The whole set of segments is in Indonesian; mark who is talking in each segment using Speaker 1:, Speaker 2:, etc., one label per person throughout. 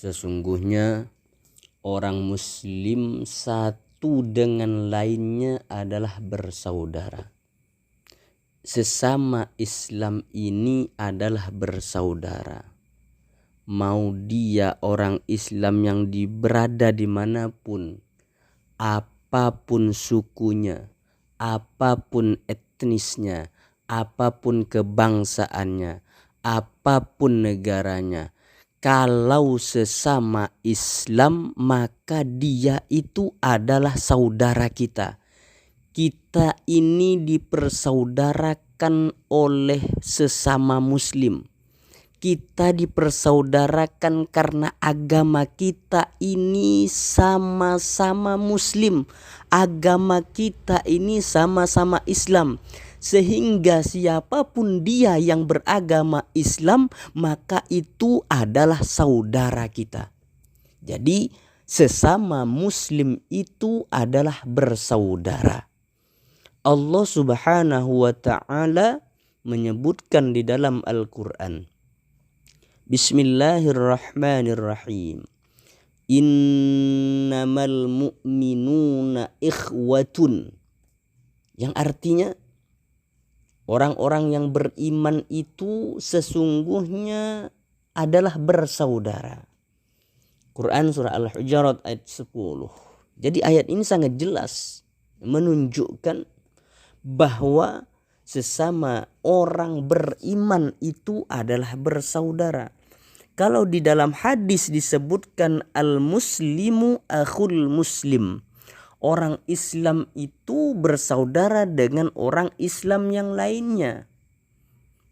Speaker 1: Sesungguhnya orang muslim satu dengan lainnya adalah bersaudara. Sesama Islam ini adalah bersaudara. Mau dia orang Islam yang berada dimanapun, apapun sukunya, apapun etnisnya, apapun kebangsaannya, apapun negaranya, kalau sesama Islam maka dia itu adalah saudara kita. Kita ini dipersaudarakan oleh sesama muslim. Kita dipersaudarakan karena agama kita ini sama-sama muslim. Agama kita ini sama-sama Islam. Sehingga siapapun dia yang beragama Islam, maka itu adalah saudara kita. Jadi sesama muslim itu adalah bersaudara. Allah Subhanahu wa ta'ala menyebutkan di dalam Al-Quran. Bismillahirrahmanirrahim. Innamal mu'minuna ikhwatun. Yang artinya orang-orang yang beriman itu sesungguhnya adalah bersaudara. Quran surah Al-Hujurat ayat 10. Jadi ayat ini sangat jelas menunjukkan bahwa sesama orang beriman itu adalah bersaudara. Kalau di dalam hadis disebutkan al-muslimu akhul muslim. Orang Islam itu bersaudara dengan orang Islam yang lainnya.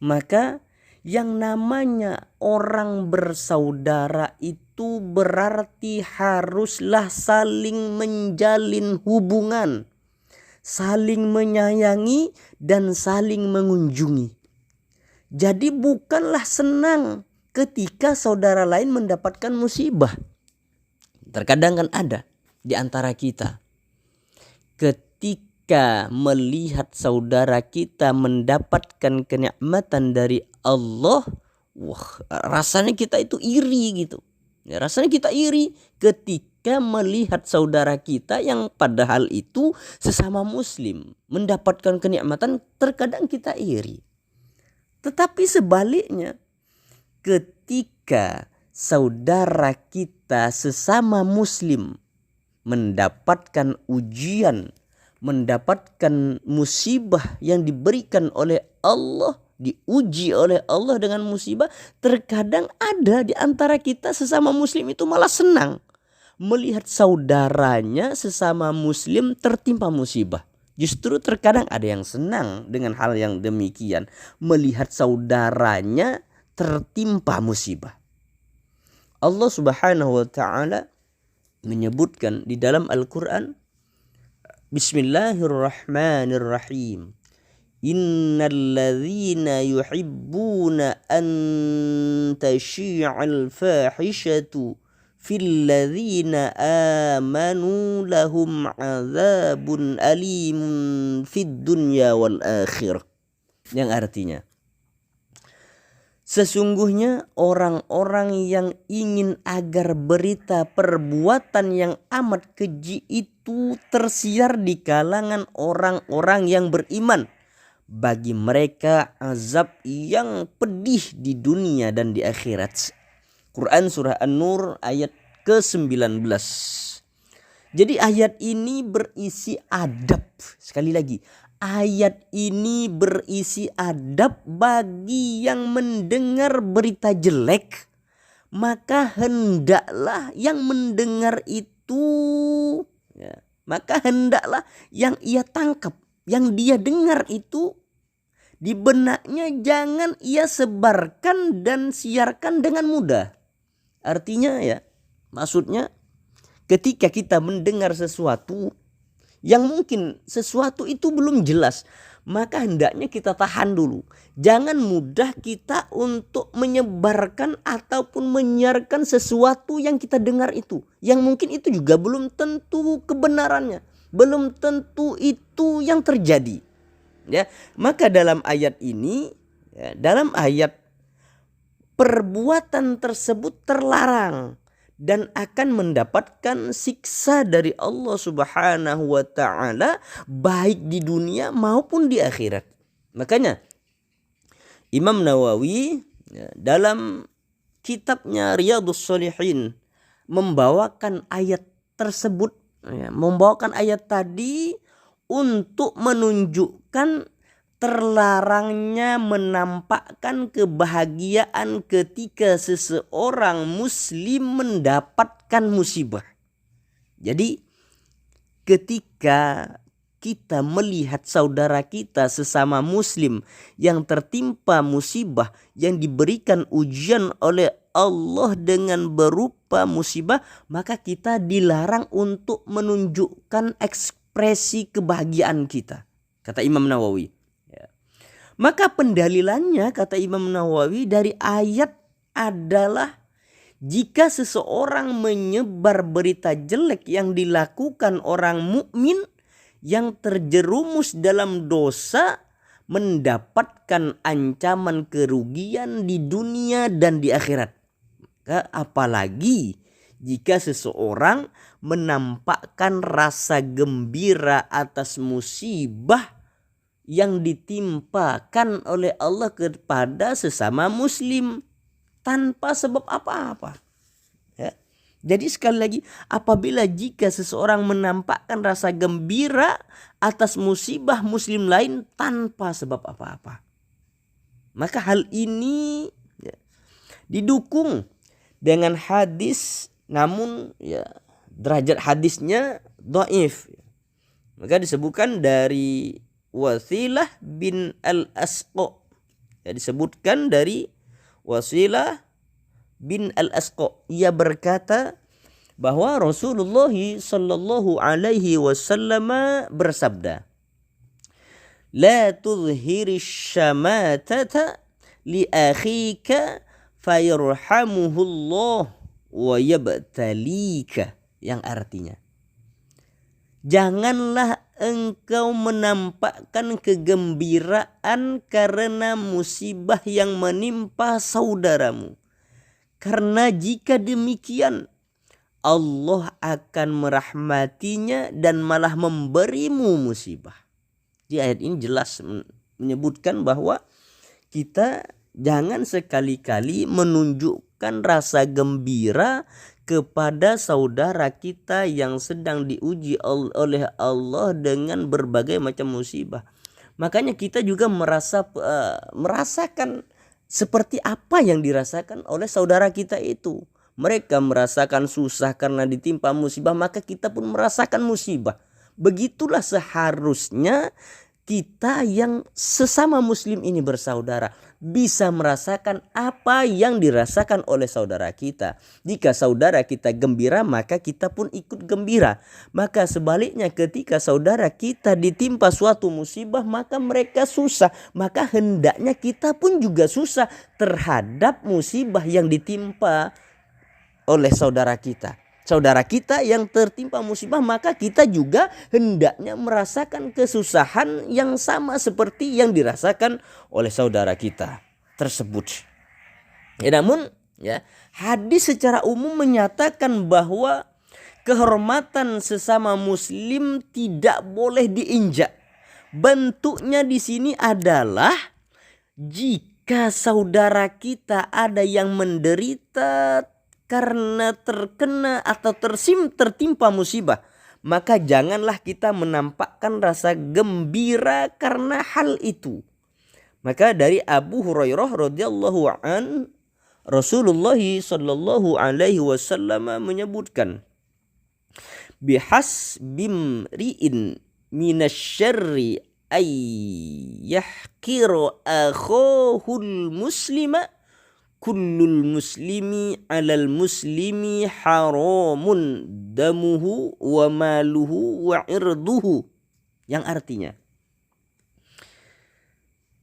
Speaker 1: Maka yang namanya orang bersaudara itu berarti haruslah saling menjalin hubungan, saling menyayangi dan saling mengunjungi. Jadi bukanlah senang ketika saudara lain mendapatkan musibah. Terkadang kan ada di antara kita ketika melihat saudara kita mendapatkan kenikmatan dari Allah, rasanya kita itu iri gitu. Ya, rasanya kita iri ketika melihat saudara kita yang padahal itu sesama muslim mendapatkan kenikmatan, terkadang kita iri. Tetapi sebaliknya, ketika saudara kita sesama muslim mendapatkan ujian, mendapatkan musibah yang diberikan oleh Allah, diuji oleh Allah dengan musibah, terkadang ada di antara kita sesama muslim itu malah senang melihat saudaranya sesama muslim tertimpa musibah. Justru terkadang ada yang senang dengan hal yang demikian, melihat saudaranya tertimpa musibah. Allah Subhanahu wa ta'ala menyebutkan di dalam Al-Quran, Bismillahirrahmanirrahim. Innal ladzina yuhibbuna an tashi'al fahishatu fil ladzina amanu lahum azabun alimun fid dunya wal akhirah. Yang artinya, sesungguhnya orang-orang yang ingin agar berita perbuatan yang amat keji itu tersiar di kalangan orang-orang yang beriman, bagi mereka azab yang pedih di dunia dan di akhirat. Quran surah An-Nur ayat ke-19. Jadi ayat ini berisi adab. Sekali lagi, ayat ini berisi adab bagi yang mendengar berita jelek. Maka hendaklah yang mendengar itu, maka hendaklah yang ia tangkap, yang dia dengar itu, di benaknya jangan ia sebarkan dan siarkan dengan mudah. Artinya maksudnya ketika kita mendengar sesuatu yang mungkin sesuatu itu belum jelas, maka hendaknya kita tahan dulu. Jangan mudah kita untuk menyebarkan ataupun menyiarkan sesuatu yang kita dengar itu, yang mungkin itu juga belum tentu kebenarannya, belum tentu itu yang terjadi. Maka dalam ayat ini, dalam ayat perbuatan tersebut terlarang dan akan mendapatkan siksa dari Allah Subhanahu wa taala baik di dunia maupun di akhirat. Makanya Imam Nawawi dalam kitabnya Riyadhus Shalihin membawakan ayat tersebut, membawakan ayat tadi untuk menunjukkan terlarangnya menampakkan kebahagiaan ketika seseorang muslim mendapatkan musibah. Jadi ketika kita melihat saudara kita sesama muslim yang tertimpa musibah, yang diberikan ujian oleh Allah dengan berupa musibah, maka kita dilarang untuk menunjukkan ekspresi kebahagiaan kita, kata Imam Nawawi. Maka pendalilannya, kata Imam Nawawi, dari ayat adalah jika seseorang menyebar berita jelek yang dilakukan orang mukmin yang terjerumus dalam dosa mendapatkan ancaman kerugian di dunia dan di akhirat. Apalagi jika seseorang menampakkan rasa gembira atas musibah yang ditimpakan oleh Allah kepada sesama muslim tanpa sebab apa-apa. Jadi sekali lagi, apabila jika seseorang menampakkan rasa gembira atas musibah muslim lain tanpa sebab apa-apa, maka hal ini didukung dengan hadis, namun derajat hadisnya dhaif. Maka disebutkan dari Wasilah bin al-Asqa, disebutkan dari Wasilah bin al-Asqa, ia berkata bahwa Rasulullah sallallahu alaihi wasallam bersabda, "La tudhhiri syamatata li akhika fayarhamuhullah wa yabtalika." Yang artinya, janganlah engkau menampakkan kegembiraan karena musibah yang menimpa saudaramu. Karena jika demikian, Allah akan merahmatinya dan malah memberimu musibah. Di ayat ini jelas menyebutkan bahwa kita jangan sekali-kali menunjukkan rasa gembira kepada saudara kita yang sedang diuji oleh Allah dengan berbagai macam musibah. Makanya kita juga merasakan seperti apa yang dirasakan oleh saudara kita itu. Mereka merasakan susah karena ditimpa musibah, maka kita pun merasakan musibah. Begitulah seharusnya kita yang sesama muslim ini bersaudara bisa merasakan apa yang dirasakan oleh saudara kita. Jika saudara kita gembira, maka kita pun ikut gembira. Maka sebaliknya, ketika saudara kita ditimpa suatu musibah, maka mereka susah, maka hendaknya kita pun juga susah terhadap musibah yang ditimpa oleh saudara kita. Saudara kita yang tertimpa musibah, maka kita juga hendaknya merasakan kesusahan yang sama seperti yang dirasakan oleh saudara kita tersebut. Namun hadis secara umum menyatakan bahwa kehormatan sesama muslim tidak boleh diinjak. Bentuknya di sini adalah jika saudara kita ada yang menderita karena terkena atau tertimpa musibah, maka janganlah kita menampakkan rasa gembira karena hal itu. Maka dari Abu Hurairah radhiyallahu an, Rasulullah sallallahu alaihi wasallam menyebutkan, "Bihasbimri'in minasyarri ay yahqiru akhahul muslima kullul muslimi alal muslimi haramun damuhu wa maluhu wa irduhu." Yang artinya,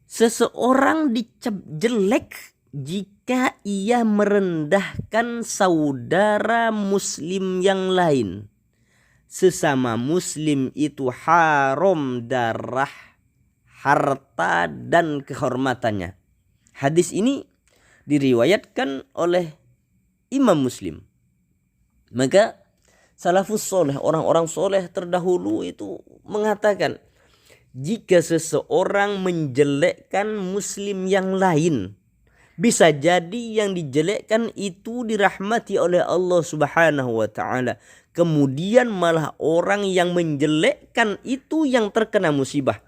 Speaker 1: seseorang dicap jelek jika ia merendahkan saudara muslim yang lain. Sesama muslim itu haram darah, harta dan kehormatannya. Hadis ini diriwayatkan oleh Imam Muslim. Maka salafus soleh, orang-orang soleh terdahulu itu mengatakan, jika seseorang menjelekkan muslim yang lain, bisa jadi yang dijelekkan itu dirahmati oleh Allah Subhanahu wa taala. Kemudian malah orang yang menjelekkan itu yang terkena musibah.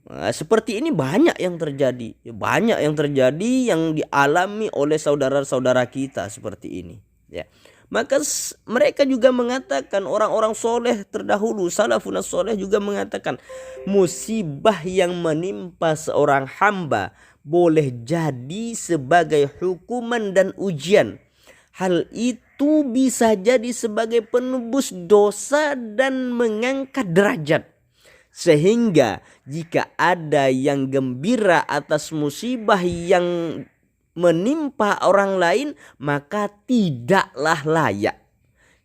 Speaker 1: Nah, seperti ini banyak yang terjadi. Banyak yang terjadi yang dialami oleh saudara-saudara kita seperti ini. Ya. Maka mereka juga mengatakan, orang-orang soleh terdahulu, salafun soleh juga mengatakan, musibah yang menimpa seorang hamba boleh jadi sebagai hukuman dan ujian. Hal itu bisa jadi sebagai penebus dosa dan mengangkat derajat. Sehingga jika ada yang gembira atas musibah yang menimpa orang lain, maka tidaklah layak.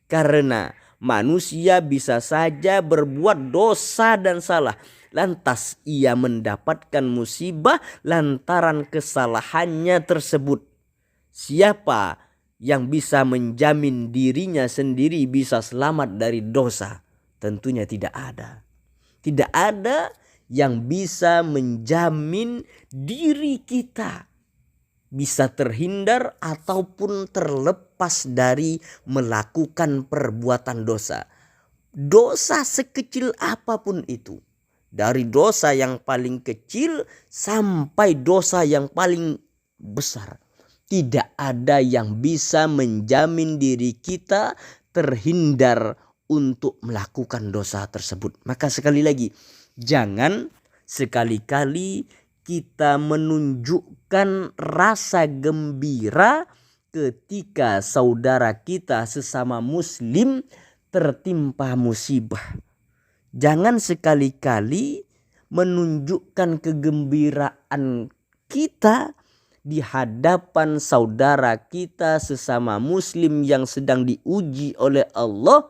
Speaker 1: Karena manusia bisa saja berbuat dosa dan salah, lantas ia mendapatkan musibah lantaran kesalahannya tersebut. Siapa yang bisa menjamin dirinya sendiri bisa selamat dari dosa? Tentunya tidak ada. Tidak ada yang bisa menjamin diri kita bisa terhindar ataupun terlepas dari melakukan perbuatan dosa. Dosa sekecil apapun itu. Dari dosa yang paling kecil sampai dosa yang paling besar. Tidak ada yang bisa menjamin diri kita terhindar untuk melakukan dosa tersebut. Maka sekali lagi, jangan sekali-kali kita menunjukkan rasa gembira ketika saudara kita sesama muslim tertimpa musibah. Jangan sekali-kali menunjukkan kegembiraan kita di hadapan saudara kita sesama muslim yang sedang diuji oleh Allah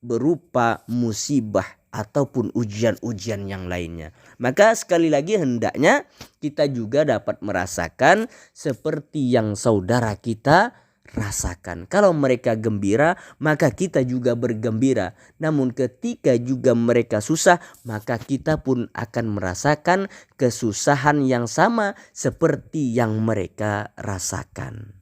Speaker 1: berupa musibah ataupun ujian-ujian yang lainnya. Maka sekali lagi hendaknya kita juga dapat merasakan seperti yang saudara kita rasakan. Kalau mereka gembira, maka kita juga bergembira. Namun ketika juga mereka susah, maka kita pun akan merasakan kesusahan yang sama seperti yang mereka rasakan.